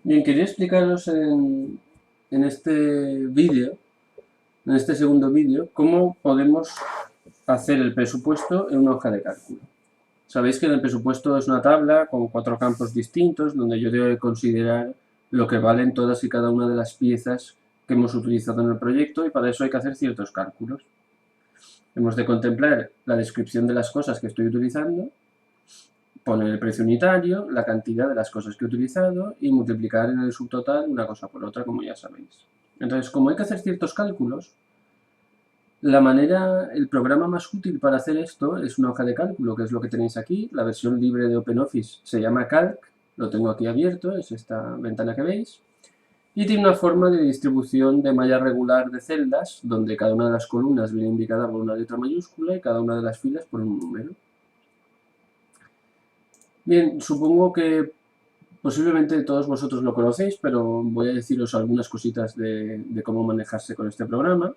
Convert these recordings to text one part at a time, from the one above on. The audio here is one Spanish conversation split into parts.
Bien, quería explicaros en este vídeo, en este segundo vídeo, cómo podemos hacer el presupuesto en una hoja de cálculo. Sabéis que en el presupuesto es una tabla con 4 campos distintos donde yo tengo que considerar lo que valen todas y cada una de las piezas que hemos utilizado en el proyecto y para eso hay que hacer ciertos cálculos. Hemos de contemplar la descripción de las cosas que estoy utilizando, poner el precio unitario, la cantidad de las cosas que he utilizado y multiplicar en el subtotal una cosa por otra, como ya sabéis. Entonces, como hay que hacer ciertos cálculos, el programa más útil para hacer esto es una hoja de cálculo, que es lo que tenéis aquí. La versión libre de OpenOffice se llama Calc, lo tengo aquí abierto, es esta ventana que veis. Y tiene una forma de distribución de malla regular de celdas, donde cada una de las columnas viene indicada por una letra mayúscula y cada una de las filas por un número. Bien, supongo que posiblemente todos vosotros lo conocéis, pero voy a deciros algunas cositas de cómo manejarse con este programa.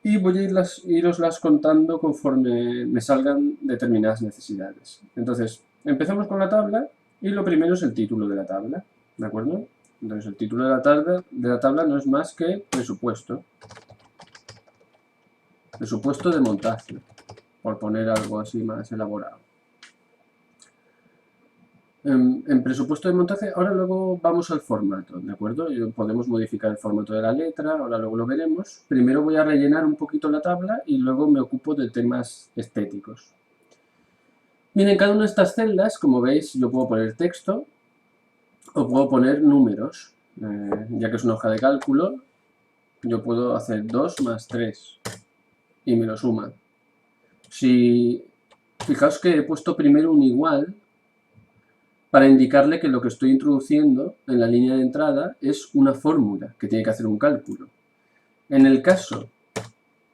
Y voy a iroslas contando conforme me salgan determinadas necesidades. Entonces, empezamos con la tabla y lo primero es el título de la tabla, ¿de acuerdo? Entonces, el título de la tabla no es más que presupuesto. Presupuesto de montaje, por poner algo así más elaborado. En presupuesto de montaje, ahora luego vamos al formato, ¿de acuerdo? Podemos modificar el formato de la letra, ahora luego lo veremos. Primero voy a rellenar un poquito la tabla y luego me ocupo de temas estéticos. Bien, en cada una de estas celdas, como veis, yo puedo poner texto o puedo poner números. Ya que es una hoja de cálculo, yo puedo hacer 2 más 3 y me lo suma. Si fijaos que he puesto primero un igual, para indicarle que lo que estoy introduciendo en la línea de entrada es una fórmula que tiene que hacer un cálculo. En el caso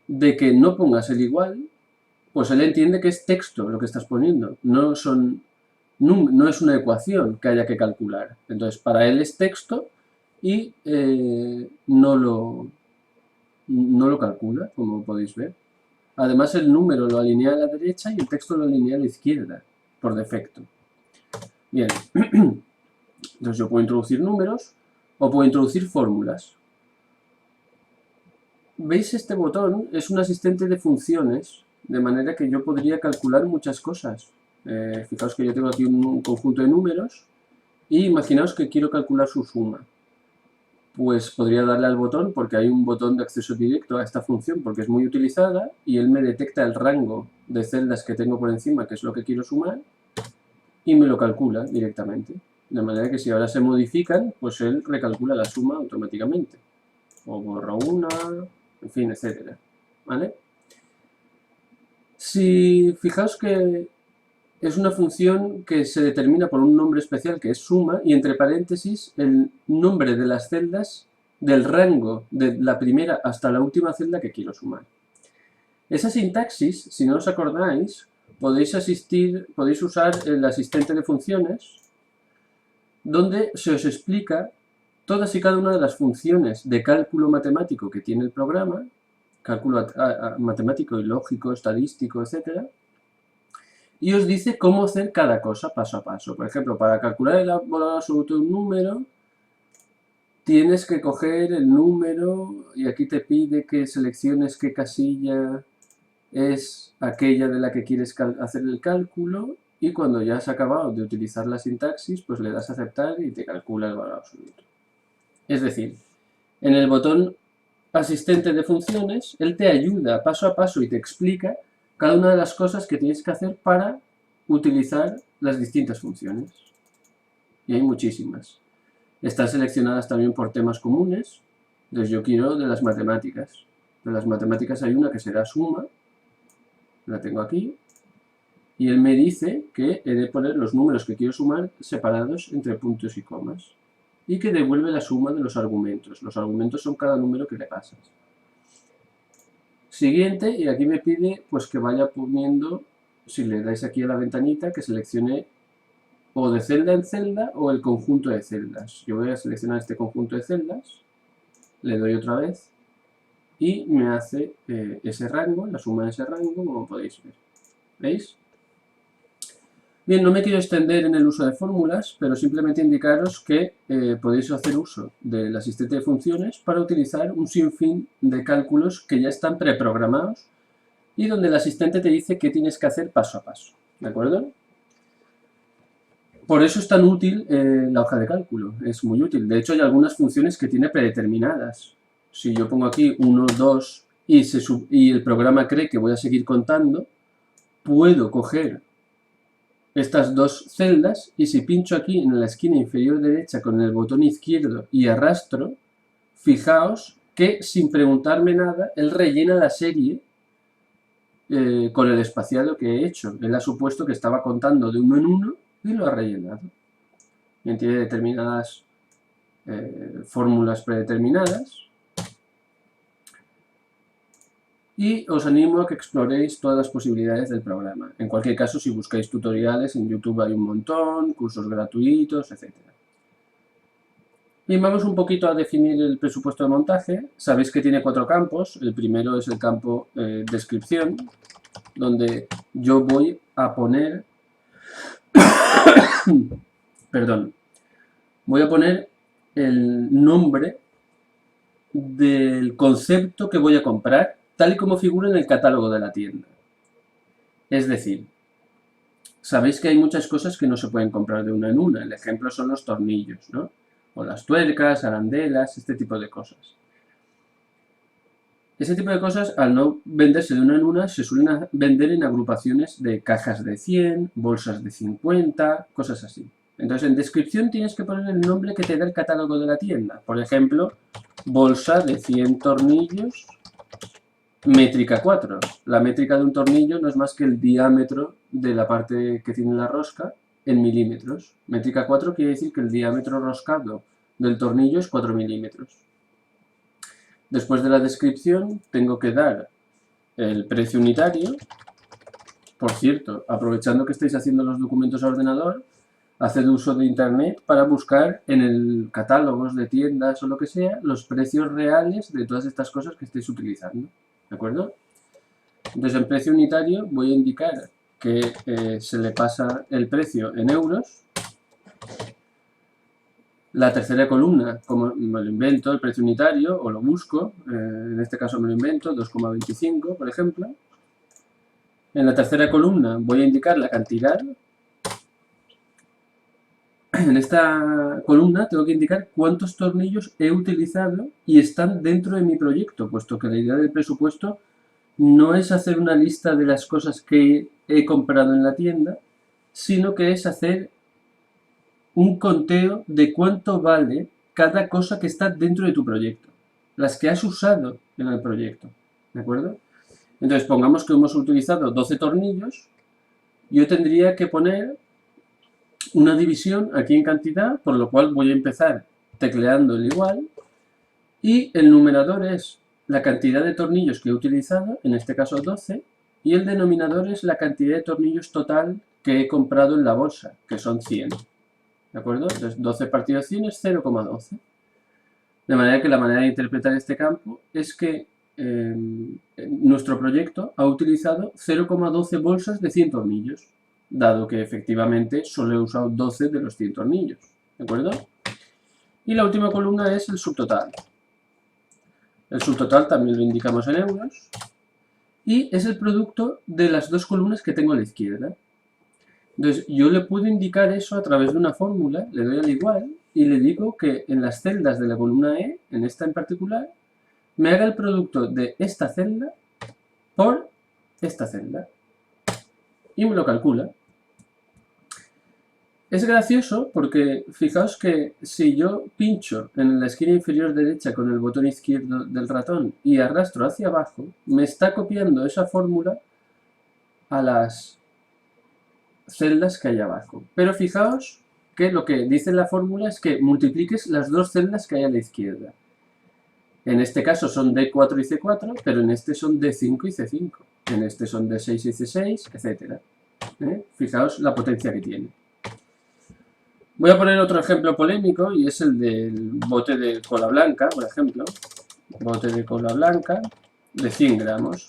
de que no pongas el igual, pues él entiende que es texto lo que estás poniendo, no es una ecuación que haya que calcular. Entonces, para él es texto y no lo calcula, como podéis ver. Además, el número lo alinea a la derecha y el texto lo alinea a la izquierda, por defecto. Bien, entonces yo puedo introducir números o puedo introducir fórmulas. ¿Veis? Este botón es un asistente de funciones, de manera que yo podría calcular muchas cosas. Fijaos que yo tengo aquí un conjunto de números y imaginaos que quiero calcular su suma. Pues podría darle al botón, porque hay un botón de acceso directo a esta función, porque es muy utilizada, y él me detecta el rango de celdas que tengo por encima, que es lo que quiero sumar, y me lo calcula directamente. De manera que si ahora se modifican, pues él recalcula la suma automáticamente. O borra una, en fin, etcétera. ¿Vale? Si fijaos que es una función que se determina por un nombre especial que es suma y entre paréntesis el nombre de las celdas del rango de la primera hasta la última celda que quiero sumar. Esa sintaxis, si no os acordáis, podéis usar el asistente de funciones donde se os explica todas y cada una de las funciones de cálculo matemático que tiene el programa, cálculo matemático y lógico, estadístico, etc. Y os dice cómo hacer cada cosa paso a paso. Por ejemplo, para calcular el valor absoluto de un número, tienes que coger el número y aquí te pide que selecciones qué casilla es aquella de la que quieres hacer el cálculo y cuando ya has acabado de utilizar la sintaxis, pues le das a aceptar y te calcula el valor absoluto. Es decir, en el botón asistente de funciones, él te ayuda paso a paso y te explica cada una de las cosas que tienes que hacer para utilizar las distintas funciones. Y hay muchísimas. Están seleccionadas también por temas comunes. Entonces yo quiero de las matemáticas. De las matemáticas hay una que será suma. La tengo aquí. Y él me dice que he de poner los números que quiero sumar separados entre puntos y comas. Y que devuelve la suma de los argumentos. Los argumentos son cada número que le pasas. Siguiente, y aquí me pide pues que vaya poniendo, si le dais aquí a la ventanita, que seleccione o de celda en celda o el conjunto de celdas. Yo voy a seleccionar este conjunto de celdas, le doy otra vez y me hace ese rango, la suma de ese rango, como podéis ver. ¿Veis? Bien, no me quiero extender en el uso de fórmulas, pero simplemente indicaros que podéis hacer uso del asistente de funciones para utilizar un sinfín de cálculos que ya están preprogramados y donde el asistente te dice qué tienes que hacer paso a paso, ¿de acuerdo? Por eso es tan útil la hoja de cálculo, es muy útil. De hecho, hay algunas funciones que tiene predeterminadas. Si yo pongo aquí 1, 2 y el programa cree que voy a seguir contando, puedo coger estas dos celdas y si pincho aquí en la esquina inferior derecha con el botón izquierdo y arrastro, fijaos que sin preguntarme nada, él rellena la serie con el espaciado que he hecho. Él ha supuesto que estaba contando de uno en uno y lo ha rellenado. Bien, tiene determinadas fórmulas predeterminadas. Y os animo a que exploréis todas las posibilidades del programa. En cualquier caso, si buscáis tutoriales, en YouTube hay un montón, cursos gratuitos, etc. Bien, vamos un poquito a definir el presupuesto de montaje. Sabéis que tiene 4 campos. El primero es el campo descripción, donde yo voy a poner... perdón. Voy a poner el nombre del concepto que voy a comprar, tal y como figura en el catálogo de la tienda. Es decir, sabéis que hay muchas cosas que no se pueden comprar de una en una. El ejemplo son los tornillos, ¿no? O las tuercas, arandelas, este tipo de cosas. Ese tipo de cosas, al no venderse de una en una, se suelen vender en agrupaciones de cajas de 100, bolsas de 50, cosas así. Entonces, en descripción tienes que poner el nombre que te da el catálogo de la tienda. Por ejemplo, bolsa de 100 tornillos, métrica 4. La métrica de un tornillo no es más que el diámetro de la parte que tiene la rosca en milímetros. Métrica 4 quiere decir que el diámetro roscado del tornillo es 4 milímetros. Después de la descripción tengo que dar el precio unitario. Por cierto, aprovechando que estáis haciendo los documentos a ordenador, haced uso de internet para buscar en el catálogos de tiendas o lo que sea los precios reales de todas estas cosas que estáis utilizando. ¿De acuerdo? Entonces, en precio unitario voy a indicar que se le pasa el precio en euros. La tercera columna, como me lo invento, el precio unitario, o lo busco, en este caso me lo invento, 2,25, por ejemplo. En la tercera columna voy a indicar la cantidad. En esta columna tengo que indicar cuántos tornillos he utilizado y están dentro de mi proyecto, puesto que la idea del presupuesto no es hacer una lista de las cosas que he comprado en la tienda, sino que es hacer un conteo de cuánto vale cada cosa que está dentro de tu proyecto, las que has usado en el proyecto, ¿de acuerdo? Entonces, pongamos que hemos utilizado 12 tornillos, yo tendría que poner una división aquí en cantidad, por lo cual voy a empezar tecleando el igual, y el numerador es la cantidad de tornillos que he utilizado, en este caso 12, y el denominador es la cantidad de tornillos total que he comprado en la bolsa, que son 100. ¿De acuerdo? Entonces 12 partido 100 es 0,12. De manera que la manera de interpretar este campo es que nuestro proyecto ha utilizado 0,12 bolsas de 100 tornillos, dado que efectivamente solo he usado 12 de los 100 tornillos. ¿De acuerdo? Y la última columna es el subtotal. El subtotal también lo indicamos en euros. Y es el producto de las dos columnas que tengo a la izquierda. Entonces, yo le puedo indicar eso a través de una fórmula, le doy al igual, y le digo que en las celdas de la columna E, en esta en particular, me haga el producto de esta celda por esta celda. Y me lo calcula. Es gracioso porque fijaos que si yo pincho en la esquina inferior derecha con el botón izquierdo del ratón y arrastro hacia abajo, me está copiando esa fórmula a las celdas que hay abajo. Pero fijaos que lo que dice la fórmula es que multipliques las dos celdas que hay a la izquierda. En este caso son D4 y C4, pero en este son D5 y C5. En este son D6 y C6, etc. Fijaos la potencia que tiene. Voy a poner otro ejemplo polémico y es el del bote de cola blanca, por ejemplo. Bote de cola blanca de 100 gramos.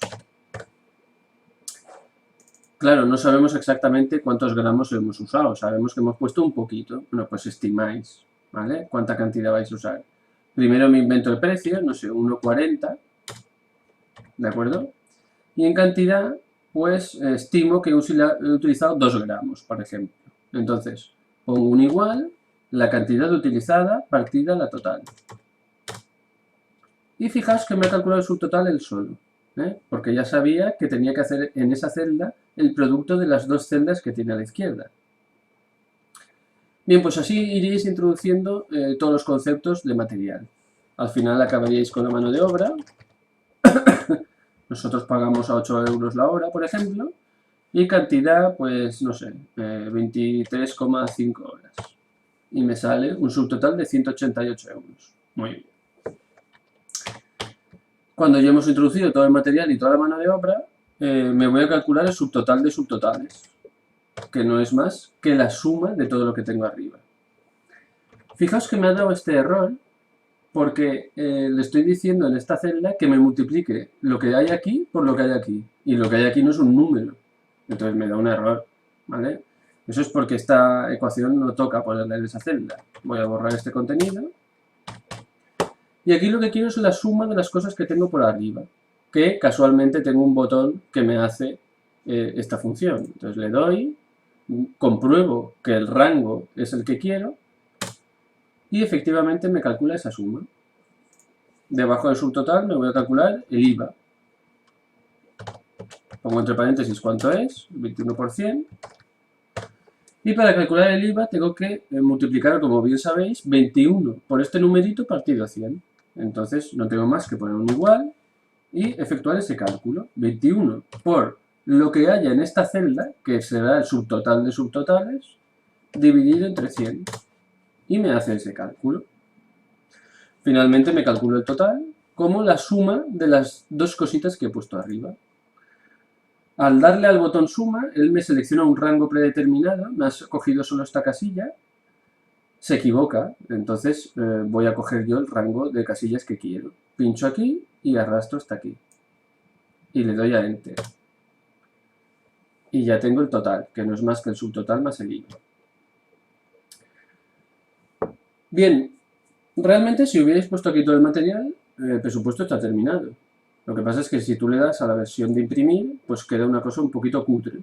Claro, no sabemos exactamente cuántos gramos hemos usado, sabemos que hemos puesto un poquito. Bueno, pues estimáis, ¿vale? ¿Cuánta cantidad vais a usar? Primero me invento el precio, no sé, 1,40, ¿de acuerdo? Y en cantidad, pues estimo que he utilizado 2 gramos, por ejemplo. Entonces, pongo un igual, la cantidad utilizada partida la total. Y fijaos que me ha calculado el subtotal él solo, porque ya sabía que tenía que hacer en esa celda el producto de las 2 celdas que tiene a la izquierda. Bien, pues así iréis introduciendo todos los conceptos de material. Al final acabaríais con la mano de obra. Nosotros pagamos a 8 euros la hora, por ejemplo, y cantidad, pues no sé, 23,5 horas. Y me sale un subtotal de 188 euros. Muy bien. Cuando ya hemos introducido todo el material y toda la mano de obra, me voy a calcular el subtotal de subtotales, que no es más que la suma de todo lo que tengo arriba. Fijaos que me ha dado este error porque le estoy diciendo en esta celda que me multiplique lo que hay aquí por lo que hay aquí. Y lo que hay aquí no es un número. Entonces me da un error, ¿vale? Eso es porque esta ecuación no toca ponerla en esa celda. Voy a borrar este contenido. Y aquí lo que quiero es la suma de las cosas que tengo por arriba, que casualmente tengo un botón que me hace esta función. Entonces le doy, compruebo que el rango es el que quiero y efectivamente me calcula esa suma. Debajo del subtotal me voy a calcular el IVA. Pongo entre paréntesis cuánto es, 21%. Y para calcular el IVA tengo que multiplicar, como bien sabéis, 21 por este numerito partido a 100. Entonces no tengo más que poner un igual y efectuar ese cálculo. 21 por lo que haya en esta celda, que será el subtotal de subtotales, dividido entre 100. Y me hace ese cálculo. Finalmente me calculo el total como la suma de las 2 cositas que he puesto arriba. Al darle al botón suma, él me selecciona un rango predeterminado, me ha cogido solo esta casilla, se equivoca, entonces voy a coger yo el rango de casillas que quiero. Pincho aquí y arrastro hasta aquí. Y le doy a Enter. Y ya tengo el total, que no es más que el subtotal más el IVA. Bien, realmente si hubierais puesto aquí todo el material, el presupuesto está terminado. Lo que pasa es que si tú le das a la versión de imprimir, pues queda una cosa un poquito cutre.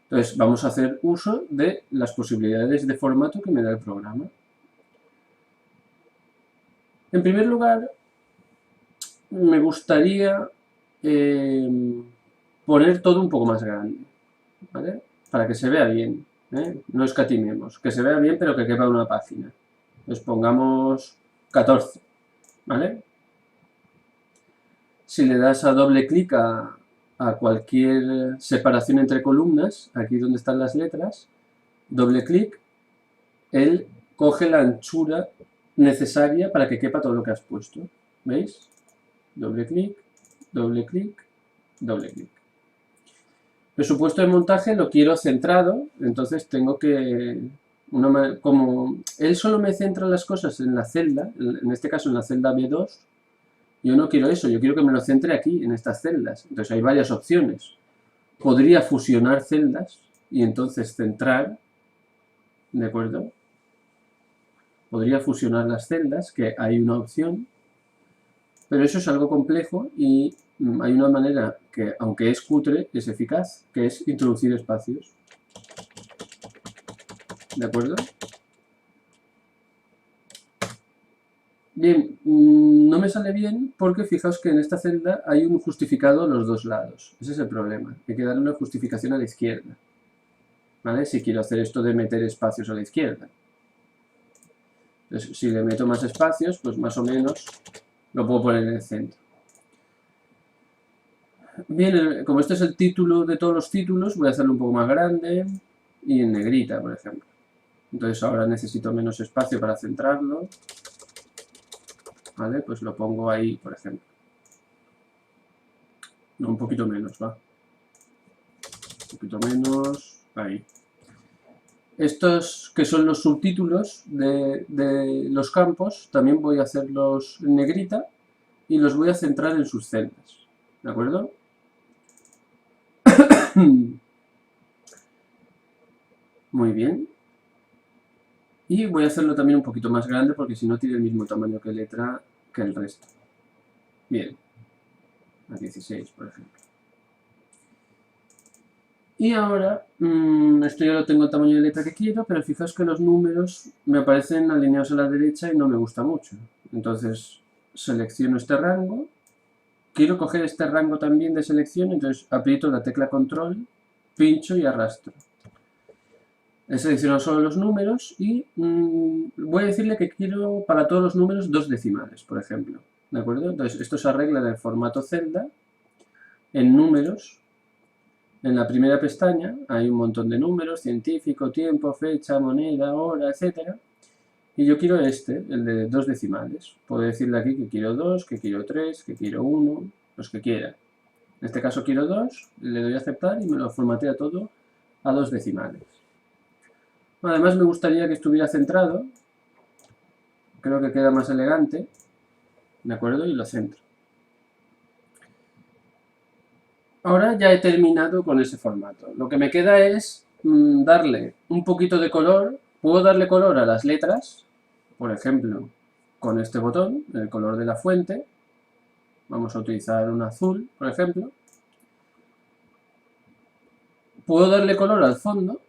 Entonces vamos a hacer uso de las posibilidades de formato que me da el programa. En primer lugar, me gustaría poner todo un poco más grande, ¿vale? Para que se vea bien, no escatimemos, que se vea bien pero que quepa una página. Entonces pongamos 14, ¿vale? Si le das a doble clic a cualquier separación entre columnas, aquí donde están las letras, doble clic, él coge la anchura necesaria para que quepa todo lo que has puesto. ¿Veis? Doble clic, doble clic, doble clic. Presupuesto de montaje lo quiero centrado, entonces tengo que... como él solo me centra las cosas en la celda, en este caso en la celda B2, yo no quiero eso, yo quiero que me lo centre aquí, en estas celdas. Entonces hay varias opciones. Podría fusionar celdas y entonces centrar, ¿de acuerdo? Podría fusionar las celdas, que hay una opción, pero eso es algo complejo y hay una manera que, aunque es cutre, es eficaz, que es introducir espacios. ¿De acuerdo? Bien, no me sale bien porque fijaos que en esta celda hay un justificado a los dos lados. Ese es el problema. Hay que darle una justificación a la izquierda, ¿vale? Si quiero hacer esto de meter espacios a la izquierda. Entonces, si le meto más espacios, pues más o menos lo puedo poner en el centro. Bien, como este es el título de todos los títulos, voy a hacerlo un poco más grande y en negrita, por ejemplo. Entonces ahora necesito menos espacio para centrarlo. ¿Vale? Pues lo pongo ahí, por ejemplo. No, un poquito menos, va. Un poquito menos, ahí. Estos que son los subtítulos de los campos, también voy a hacerlos en negrita y los voy a centrar en sus celdas. ¿De acuerdo? Muy bien. Y voy a hacerlo también un poquito más grande porque si no tiene el mismo tamaño que letra que el resto. Bien. A 16, por ejemplo. Y ahora, esto ya lo tengo el tamaño de letra que quiero, pero fijaos que los números me aparecen alineados a la derecha y no me gusta mucho. Entonces, selecciono este rango. Quiero coger este rango también de selección, entonces aprieto la tecla control, pincho y arrastro. He seleccionado solo los números y voy a decirle que quiero para todos los números 2 decimales, por ejemplo. ¿De acuerdo? Entonces, esto se arregla en el formato celda, en números. En la primera pestaña hay un montón de números, científico, tiempo, fecha, moneda, hora, etc. Y yo quiero este, el de 2 decimales. Puedo decirle aquí que quiero 2, que quiero 3, que quiero 1, los que quiera. En este caso quiero 2, le doy a aceptar y me lo formatea todo a 2 decimales. Además me gustaría que estuviera centrado. Creo que queda más elegante. ¿De acuerdo? Y lo centro. Ahora ya he terminado con ese formato. Lo que me queda es darle un poquito de color. Puedo darle color a las letras, por ejemplo, con este botón, el color de la fuente. Vamos a utilizar un azul, por ejemplo. Puedo darle color al fondo.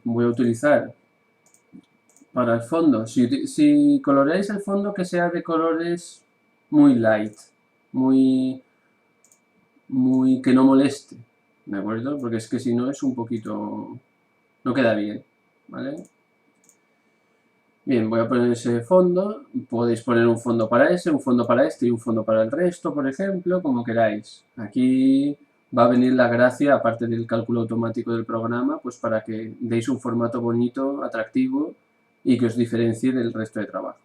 Voy a utilizar para el fondo. Si coloreáis el fondo, que sea de colores muy light, muy que no moleste, ¿de acuerdo? Porque es que si no es un poquito... no queda bien, ¿vale? Bien, voy a poner ese fondo. Podéis poner un fondo para ese, un fondo para este y un fondo para el resto, por ejemplo, como queráis. Aquí va a venir la gracia, aparte del cálculo automático del programa, pues para que deis un formato bonito, atractivo y que os diferencie del resto de trabajos.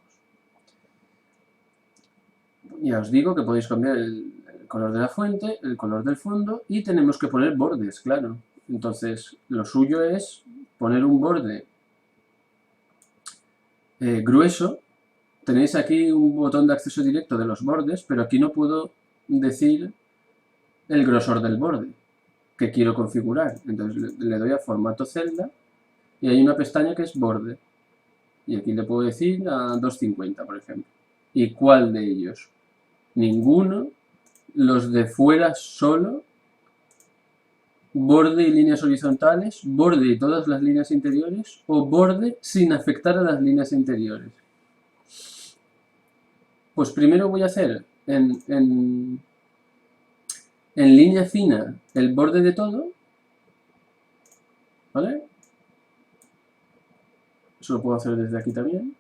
Ya os digo que podéis cambiar el color de la fuente, el color del fondo y tenemos que poner bordes, claro. Entonces, lo suyo es poner un borde grueso. Tenéis aquí un botón de acceso directo de los bordes, pero aquí no puedo decir el grosor del borde que quiero configurar. Entonces le doy a formato celda y hay una pestaña que es borde. Y aquí le puedo decir a 250, por ejemplo. ¿Y cuál de ellos? Ninguno. Los de fuera solo. Borde y líneas horizontales. Borde y todas las líneas interiores. O borde sin afectar a las líneas interiores. Pues primero voy a hacer en línea fina el borde de todo, ¿vale? Eso lo puedo hacer desde aquí también,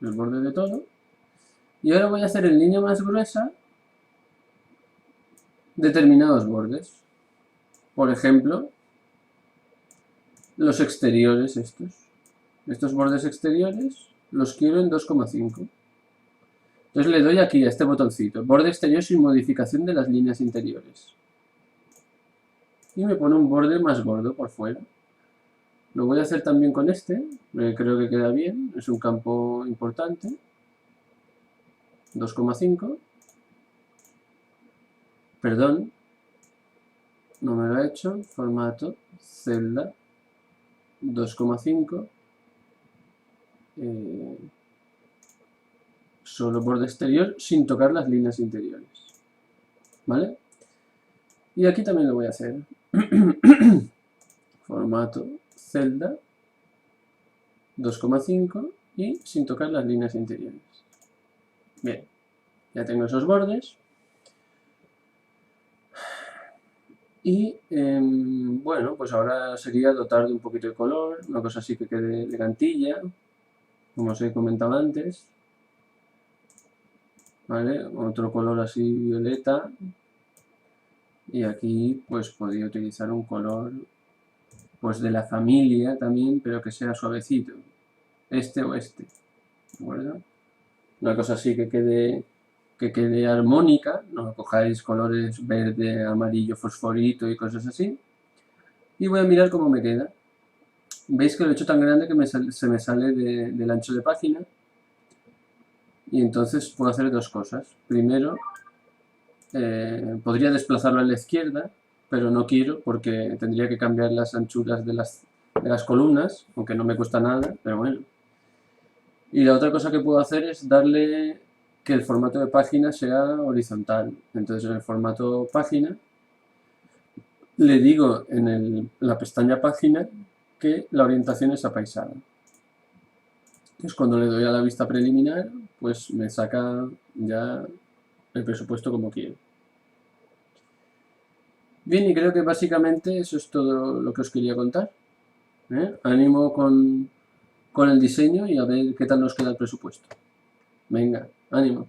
el borde de todo. Y ahora voy a hacer en línea más gruesa determinados bordes. Por ejemplo, los exteriores estos. Estos bordes exteriores los quiero en 2,5. Entonces le doy aquí a este botoncito, borde exterior sin modificación de las líneas interiores. Y me pone un borde más gordo por fuera. Lo voy a hacer también con este, creo que queda bien, es un campo importante. 2,5. Perdón, no me lo ha hecho. Formato, celda, 2,5. Solo borde exterior sin tocar las líneas interiores. ¿Vale? Y aquí también lo voy a hacer. Formato, celda, 2,5 y sin tocar las líneas interiores. Bien, ya tengo esos bordes. Y bueno, pues ahora sería dotar de un poquito de color, una cosa así que quede elegantilla, como os he comentado antes. ¿Vale? Otro color así violeta. Y aquí pues podría utilizar un color pues de la familia también, pero que sea suavecito. Este o este. ¿De acuerdo? Una cosa así que quede armónica, no cojáis colores verde, amarillo, fosforito y cosas así. Y voy a mirar cómo me queda. Veis que lo he hecho tan grande que se me sale del ancho de página. Y entonces puedo hacer dos cosas. Primero, podría desplazarlo a la izquierda, pero no quiero porque tendría que cambiar las anchuras de las columnas, aunque no me cuesta nada, pero bueno. Y la otra cosa que puedo hacer es darle que el formato de página sea horizontal. Entonces en el formato página le digo en la pestaña página que la orientación es apaisada. Entonces cuando le doy a la vista preliminar, pues me saca ya el presupuesto como quiero. Bien, y creo que básicamente eso es todo lo que os quería contar. Ánimo con el diseño y a ver qué tal nos queda el presupuesto. Venga, ánimo.